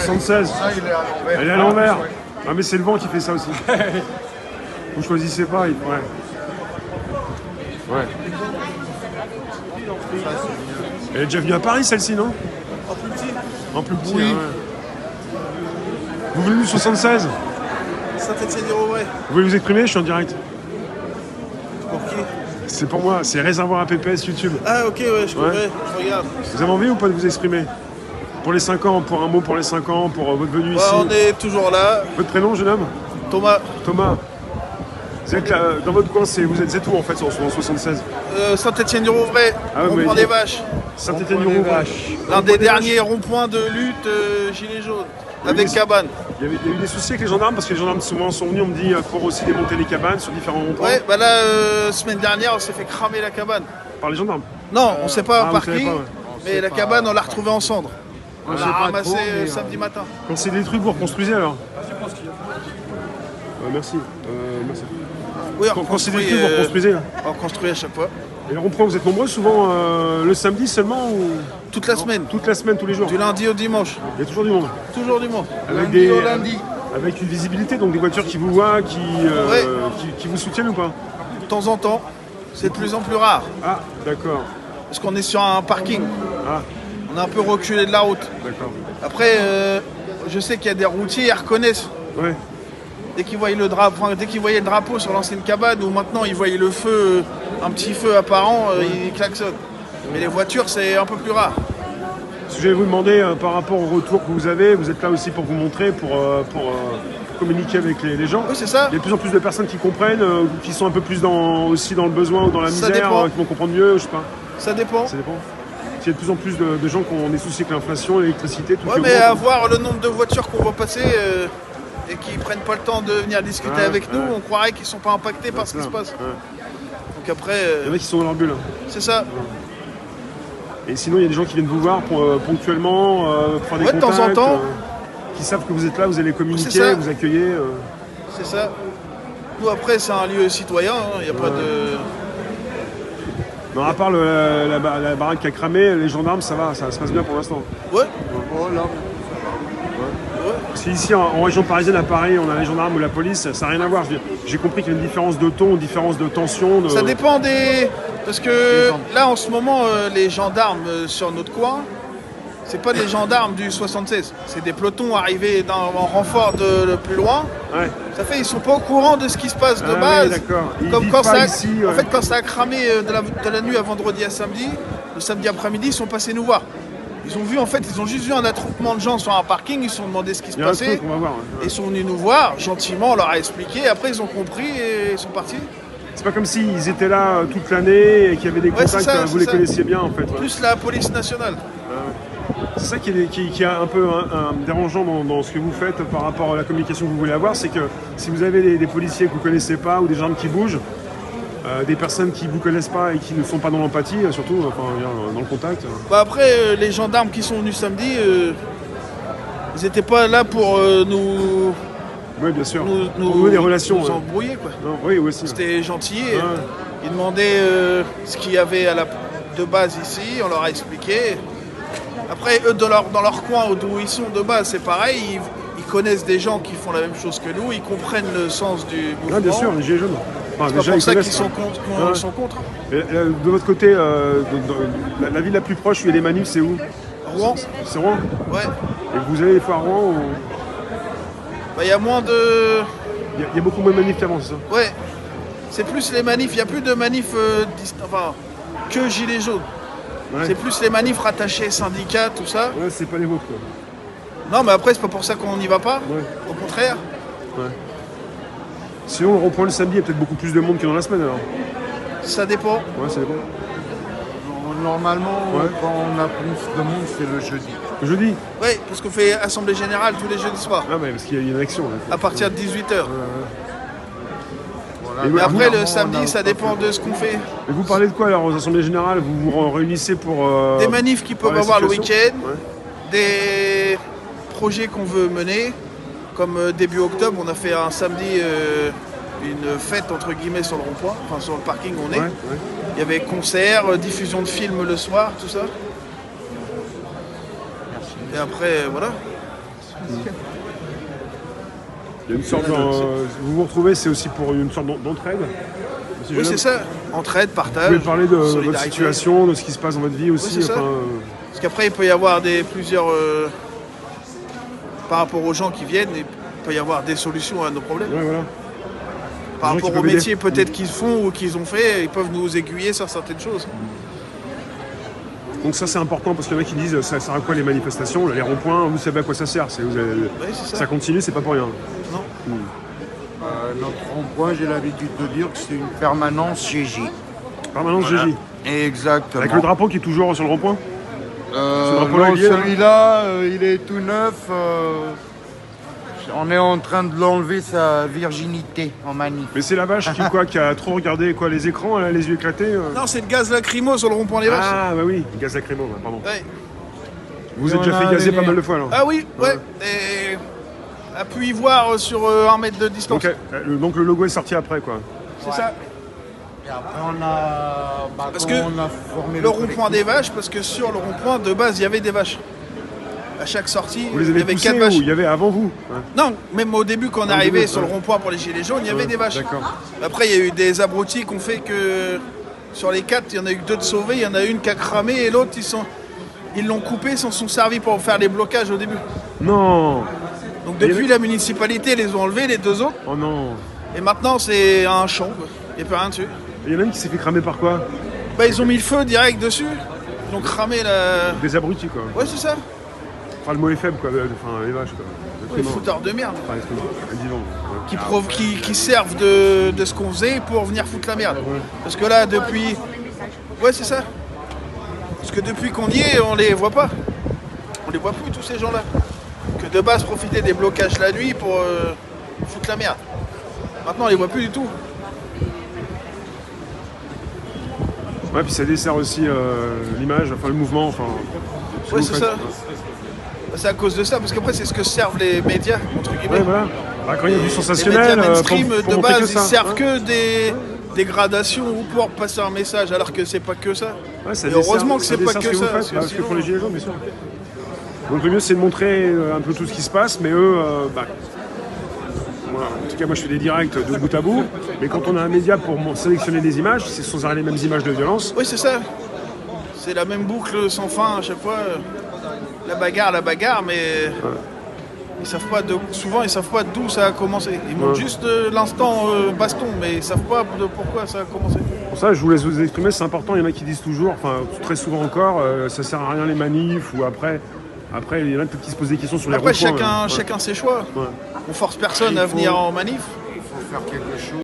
76. Ça, il est à l'envers. Elle est à l'envers. Ah mais c'est le vent qui fait ça aussi. Vous choisissez pas, ouais. Ouais. Elle est déjà venue à Paris celle-ci, non? En plus petit. En plus petit, Oui. ouais. Vous venez du 76? Saint-Étienne-du-Rouvray. Vous voulez vous exprimer? Je suis en direct. Pour qui? C'est pour moi, c'est Réservoir à PPS YouTube. Ah ok, ouais, je connais, je regarde. Vous avez envie ou pas de vous exprimer? Pour les 5 ans, pour un mot pour les 5 ans, pour votre venue Ouais, ici. on est toujours là. Votre prénom, jeune homme? Thomas, Thomas. Vous êtes là, dans votre coin, vous êtes où en fait, en 76? Saint-Étienne-du-Rouvray, Ah ouais, rond-point mais- des Vaches. Saint-Étienne-du-Rouvray. L'un des derniers ronds-points de lutte Gilets jaunes, avec mais- cabane. Il y a eu des soucis avec les gendarmes parce que les gendarmes souvent sont venus, on me dit, pour aussi démonter les cabanes sur différents ronds-points. Ouais, bah là, semaine dernière, on s'est fait cramer la cabane. Par les gendarmes. Non, on sait pas vous par savez qui, pas, ouais. mais la cabane, on l'a retrouvée en cendres. On l'a sait pas ramassée trop, mais, samedi matin. Quand c'est détruit, vous reconstruisez alors? Merci. Merci. Oui, Quand c'est détruit, vous reconstruisez. on reconstruit à chaque fois. Et le rond-point, vous êtes nombreux souvent le samedi seulement ou Toute la semaine, toute la semaine, tous les jours? du lundi au dimanche. Il y a toujours du monde. Toujours du monde. Avec Lundi au lundi. Avec une visibilité, donc des voitures qui vous voient, Ouais. qui vous soutiennent ou pas? De temps en temps, c'est de plus en plus rare. Ah, d'accord. Parce qu'on est sur un parking. Ah, On est un peu reculé de la route. d'accord. Après, je sais qu'il y a des routiers, ils reconnaissent. Ouais. Dès qu'ils voyaient le drapeau, sur l'ancienne cabane, ou maintenant ils voyaient le feu, un petit feu apparent, ils klaxonnent. Mais les voitures, c'est un peu plus rare. Ce que j'allais vous demander par rapport au retour que vous avez, vous êtes là aussi pour vous montrer, pour communiquer avec les gens. Oui, c'est ça. Il y a de plus en plus de personnes qui comprennent, qui sont un peu plus aussi dans le besoin ou dans la Ça misère, dépend. qui vont comprendre mieux, je sais pas. Ça dépend. Ça dépend. Il y a de plus en plus de gens qui ont des soucis avec l'inflation, l'électricité, tout Ouais, qui mais augmente. à voir le nombre de voitures qu'on voit passer et qui prennent pas le temps de venir discuter Ouais, avec nous, ouais. on croirait qu'ils sont pas impactés par ce qui se passe. Ouais. Donc après, Il y en a qui sont dans leur bulle. c'est ça. Et sinon, il y a des gens qui viennent vous voir ponctuellement, pour faire des Ouais, de temps en contacts, temps. qui savent que vous êtes là, vous allez communiquer, C'est ça. vous accueillez. C'est ça. Nous après, c'est un lieu citoyen, il n'y a pas de... Non, à part la baraque qui a cramé, les gendarmes, ça va, ça se passe bien pour l'instant. Ouais, Voilà. Parce qu'ici, en région parisienne, à Paris, on a les gendarmes ou la police, ça n'a rien à voir. Je veux dire, j'ai compris qu'il y a une différence de ton, une différence de tension. ça dépend des... Parce que là, en ce moment, les gendarmes sur notre coin, c'est pas des gendarmes du 76. C'est des pelotons arrivés en renfort de plus loin. Ouais. Ça fait, ils sont pas au courant de ce qui se passe de Ah oui, base. d'accord. Ils Comme vivent quand pas ça, ici, en ouais. fait, quand ça a cramé de la nuit à vendredi à samedi, le samedi après-midi, ils sont passés nous voir. Ils ont vu, en fait, ils ont juste vu un attroupement de gens sur un parking. Ils se sont demandé ce qui se Il y a un passait. truc, on va voir. Et ils sont venus nous voir, gentiment, on leur a expliqué. Après, ils ont compris et ils sont partis. C'est pas comme s'ils étaient là toute l'année et qu'il y avait des Ouais, c'est contacts, ça, vous c'est les ça. connaissiez bien en fait. Ouais. Plus la police nationale. C'est ça qui est un peu dérangeant dans ce que vous faites par rapport à la communication que vous voulez avoir, c'est que si vous avez des policiers que vous ne connaissez pas ou des gens qui bougent, des personnes qui ne vous connaissent pas et qui ne sont pas dans l'empathie, surtout dans le contact. Bah après, les gendarmes qui sont venus samedi, ils n'étaient pas là pour nous Oui, bien sûr. Pour nouer des relations. nous embrouiller, quoi. Non, oui, aussi. C'était gentil. Ouais. Ils demandaient ce qu'il y avait de base ici, on leur a expliqué. Après, eux, dans leur coin d'où ils sont de base, c'est pareil. Ils connaissent des gens qui font la même chose que nous, ils comprennent le sens du mouvement. Ah, bien sûr, les gilets jaunes. Enfin, C'est pas déjà, pour ils ça connaissent, qu'ils sont quoi. contre. Ouais. Ils sont contre. Et, de votre côté, la ville la plus proche où il y a des manifs, c'est où? Rouen, C'est Rouen. ouais. Et vous allez des fois à Rouen ou... Bah, il y a moins de... Il y a beaucoup moins de manifs qu'avant, c'est ça? Ouais. C'est plus les manifs. Il n'y a plus de manifs que gilets jaunes. Ouais. C'est plus les manifs rattachés syndicats, tout ça. Ouais, c'est pas les vôtres, quoi. Non, mais après, c'est pas pour ça qu'on n'y va pas. Ouais. Au contraire. Ouais. Sinon, le rond-point le samedi, il y a peut-être beaucoup plus de monde que dans la semaine, alors. Ça dépend. Ouais, c'est bon. Normalement, Ouais. quand on a plus de monde, c'est le jeudi. Le jeudi? Oui, parce qu'on fait assemblée générale tous les jeudis soirs. Ah, mais parce qu'il y a une action, là. À partir de 18h. Voilà. Et Mais après, Normalement, le on samedi, a ça pas dépend fait- de ce qu'on fait. Et vous parlez de quoi, alors, aux assemblées générales? Vous vous réunissez pour... Des manifs qui peuvent la avoir le situation? week-end, Ouais. des projets qu'on veut mener. Comme début octobre, on a fait un samedi une fête, entre guillemets, sur le rond-point, enfin sur le parking où on est. Ouais, ouais. Il y avait concert, diffusion de films le soir, tout ça. Et après, voilà. Il y a une sorte vous vous retrouvez, c'est aussi pour une sorte d'entraide. Oui, c'est ça. Entraide, Vous partage, pouvez parler de votre solidarité. situation, de ce qui se passe dans votre vie aussi. Oui, c'est ça. Parce qu'après, il peut y avoir plusieurs... par rapport aux gens qui viennent, il peut y avoir des solutions à nos problèmes. Ouais, voilà. Par Des gens rapport qui au peuvent métier aider. peut-être qu'ils font ou qu'ils ont fait, ils peuvent nous aiguiller sur certaines choses. Donc ça c'est important parce qu'il y en a qui disent ça sert à quoi les manifestations, les ronds-points, vous savez à quoi ça sert. Oui, c'est ça. Ça continue, c'est pas pour rien. Non. Notre rond-point, j'ai l'habitude de dire que c'est une permanence GJ. Permanence GJ. Exactement. Avec le drapeau qui est toujours sur le rond-point. Euh, drapeau non, laguier, là celui-là, il est tout neuf. On est en train de l'enlever sa virginité en manif. Mais c'est la vache qui a trop regardé les écrans, elle a les yeux éclatés. Non, c'est le gaz lacrymo sur le rond-point des vaches. Ah bah oui, gaz lacrymo, pardon. Ouais. Vous Et êtes déjà on fait a gazer des pas mal nerfs. de fois alors. Ah oui, ouais. Et a pu y voir sur 1 mètre de distance. Donc le logo est sorti après quoi. C'est ça. Et après, on a, Parce quand que on a formé Le rond-point collectif, des vaches, parce que sur le rond-point, de base, il y avait des vaches. À chaque sortie, Vous les il y avez avait poussés 4 ou vaches. il y avait avant vous hein. Non, même au début, quand on est Au arrivé début, sur le ouais. rond-point pour les gilets jaunes, il y avait des vaches. D'accord. Après, il y a eu des abrutis qui ont fait que sur les 4, il y en a eu que 2 de sauvés. Il y en a une qui a cramé et l'autre, ils l'ont coupé, ils s'en sont servis pour faire les blocages au début. Non. Donc Et depuis, la municipalité les a enlevés, les 2 autres. Oh non. Et maintenant, c'est un champ. Quoi. Il n'y a plus rien dessus. Il y en a une qui s'est fait cramer par quoi? Bah, ils ont mis le feu direct dessus. Ils ont cramé la... Des abrutis quoi. Ouais, c'est ça. Enfin le mot est faible quoi, enfin les vaches quoi. Les fouteurs de merde. Enfin, les vivants. Qui servent de ce qu'on faisait pour venir foutre la merde. Parce que là, depuis... Ouais, c'est ça. Parce que depuis qu'on y est, on les voit pas. On les voit plus, tous ces gens-là. Que de base, profiter des blocages la nuit pour foutre la merde. Maintenant, on les voit plus du tout. Ouais, puis ça dessert aussi l'image, enfin le mouvement, enfin. ce que Ouais, vous c'est faites. ça. C'est à cause de ça, parce qu'après, c'est ce que servent les médias, entre guillemets. Ouais, voilà. Bah, quand il y a du Les sensationnel, médias mainstream, pour de montrer que base, ça, ils servent hein. que des dégradations ou pour passer un message, alors que c'est pas que ça. Ouais, ça Et dessert- heureusement que ça c'est pas dessert que ce vous ça. faites, parce que parce que sinon- pour les gilets jaunes, bien sûr. Donc le mieux c'est de montrer un peu tout ce qui se passe, mais eux, voilà. En tout cas moi je fais des directs de bout à bout, mais quand on a un média pour sélectionner des images, c'est sans arrêt les mêmes images de violence. Oui, c'est ça. C'est la même boucle sans fin à chaque fois. La bagarre, mais ils savent pas souvent ils savent pas d'où ça a commencé. Ils montrent juste l'instant baston, mais ils savent pas de pourquoi ça a commencé. Pour ça je vous laisse vous exprimer, c'est important, il y en a qui disent toujours, enfin très souvent encore, ça sert à rien les manifs, ou après il y en a peut-être qui se posent des questions sur les Après ronds-points. chacun ses choix. Ouais. On force personne Il à faut- venir en manif. il faut faire quelque chose.